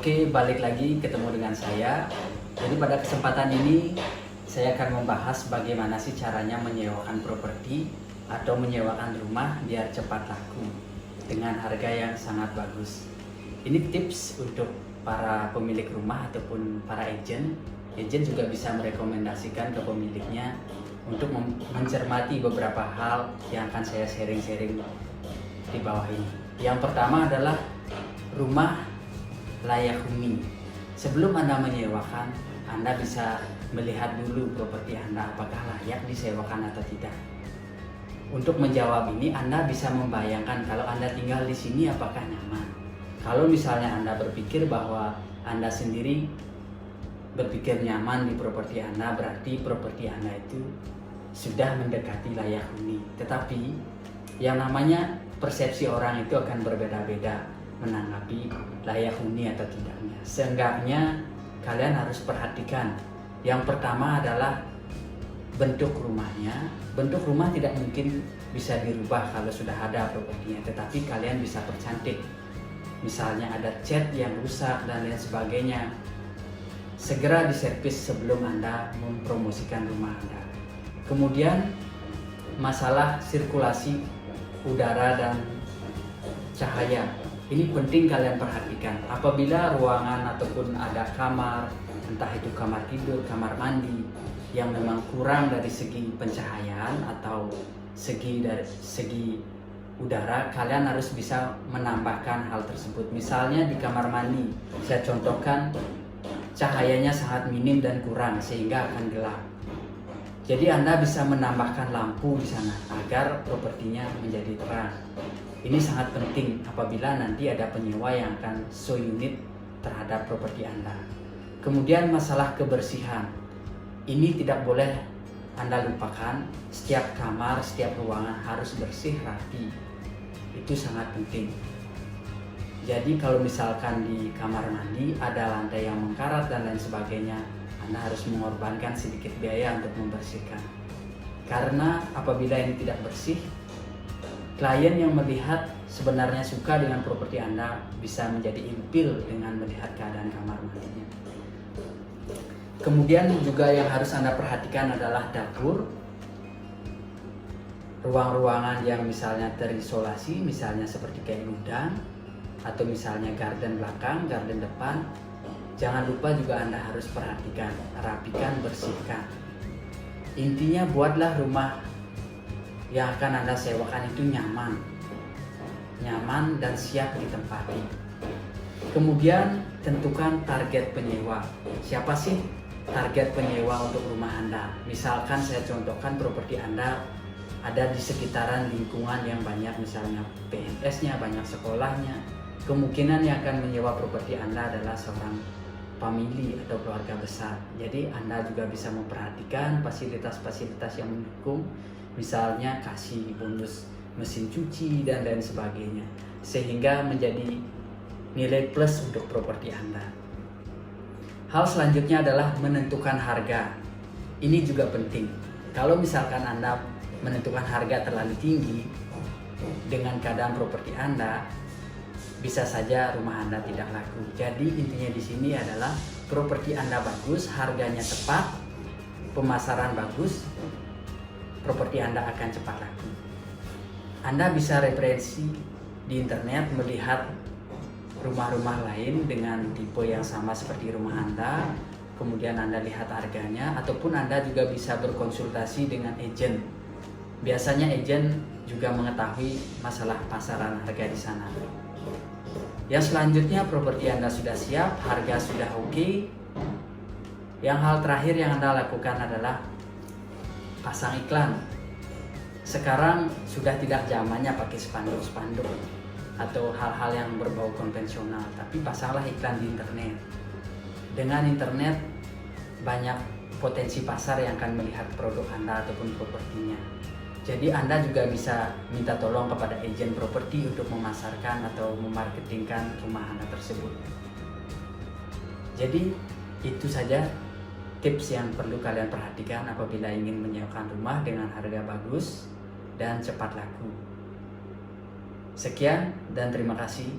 Oke, balik lagi ketemu dengan saya. Jadi pada kesempatan ini saya akan membahas bagaimana sih caranya menyewakan properti atau menyewakan rumah biar cepat laku dengan harga yang sangat bagus. Ini tips untuk para pemilik rumah ataupun para agen. Agen juga bisa merekomendasikan ke pemiliknya untuk mencermati beberapa hal yang akan saya sharing-sharing di bawah ini. Yang pertama adalah rumah layak huni. Sebelum Anda menyewakan, Anda bisa melihat dulu properti Anda apakah layak disewakan atau tidak. Untuk menjawab ini, Anda bisa membayangkan kalau Anda tinggal di sini apakah nyaman. Kalau misalnya Anda berpikir bahwa Anda sendiri berpikir nyaman di properti Anda, berarti properti Anda itu sudah mendekati layak huni. Tetapi yang namanya persepsi orang itu akan berbeda-beda menanggapi layak huni atau tidaknya. Seenggaknya kalian harus perhatikan. Yang pertama adalah bentuk rumahnya. Bentuk rumah tidak mungkin bisa dirubah kalau sudah ada propertinya, tetapi kalian bisa percantik. Misalnya ada cat yang rusak dan lain sebagainya, segera diservis sebelum Anda mempromosikan rumah Anda. Kemudian masalah sirkulasi udara dan cahaya. Ini penting kalian perhatikan. Apabila ruangan ataupun ada kamar, entah itu kamar tidur, kamar mandi, yang memang kurang dari segi pencahayaan atau dari segi udara, kalian harus bisa menambahkan hal tersebut. Misalnya di kamar mandi, saya contohkan cahayanya sangat minim dan kurang sehingga akan gelap. Jadi Anda bisa menambahkan lampu di sana agar propertinya menjadi terang. Ini sangat penting apabila nanti ada penyewa yang akan show unit terhadap properti Anda. Kemudian masalah kebersihan. Ini tidak boleh Anda lupakan. Setiap kamar, setiap ruangan harus bersih, rapi. Itu sangat penting. Jadi kalau misalkan di kamar mandi ada lantai yang mengkarat dan lain sebagainya, Anda harus mengorbankan sedikit biaya untuk membersihkan. Karena apabila ini tidak bersih, klien yang melihat sebenarnya suka dengan properti Anda bisa menjadi ilfil dengan melihat keadaan kamar mandinya. Kemudian juga yang harus Anda perhatikan adalah dapur. Ruang-ruangan yang misalnya terisolasi, misalnya seperti kayak gudang, atau misalnya garden belakang, garden depan. Jangan lupa juga Anda harus perhatikan, rapikan, bersihkan. Intinya buatlah rumah yang akan Anda sewakan itu nyaman dan siap ditempati. Kemudian tentukan target penyewa. Siapa sih target penyewa untuk rumah Anda? Misalkan saya contohkan properti Anda ada di sekitaran lingkungan yang banyak, misalnya PNS-nya, banyak sekolahnya. Kemungkinan yang akan menyewa properti Anda adalah seorang famili atau keluarga besar. Jadi Anda juga bisa memperhatikan fasilitas-fasilitas yang mendukung, misalnya kasih bonus mesin cuci dan lain sebagainya, sehingga menjadi nilai plus untuk properti Anda. Hal selanjutnya adalah menentukan harga. Ini juga penting. Kalau misalkan Anda menentukan harga terlalu tinggi dengan keadaan properti Anda, bisa saja rumah Anda tidak laku. Jadi intinya di sini adalah properti Anda bagus, harganya tepat, pemasaran bagus, properti Anda akan cepat laku. Anda bisa referensi di internet melihat rumah-rumah lain dengan tipe yang sama seperti rumah Anda, kemudian Anda lihat harganya, ataupun Anda juga bisa berkonsultasi dengan agen. Biasanya agen juga mengetahui masalah pasaran harga di sana. Yang selanjutnya, properti Anda sudah siap, harga sudah oke. Yang hal terakhir yang Anda lakukan adalah pasang iklan. Sekarang sudah tidak zamannya pakai spanduk-spanduk atau hal-hal yang berbau konvensional, tapi pasanglah iklan di internet. Dengan internet banyak potensi pasar yang akan melihat produk Anda ataupun propertinya. Jadi Anda juga bisa minta tolong kepada agen properti untuk memasarkan atau memarketingkan rumah Anda tersebut. Jadi itu saja tips yang perlu kalian perhatikan apabila ingin menyewakan rumah dengan harga bagus dan cepat laku. Sekian dan terima kasih.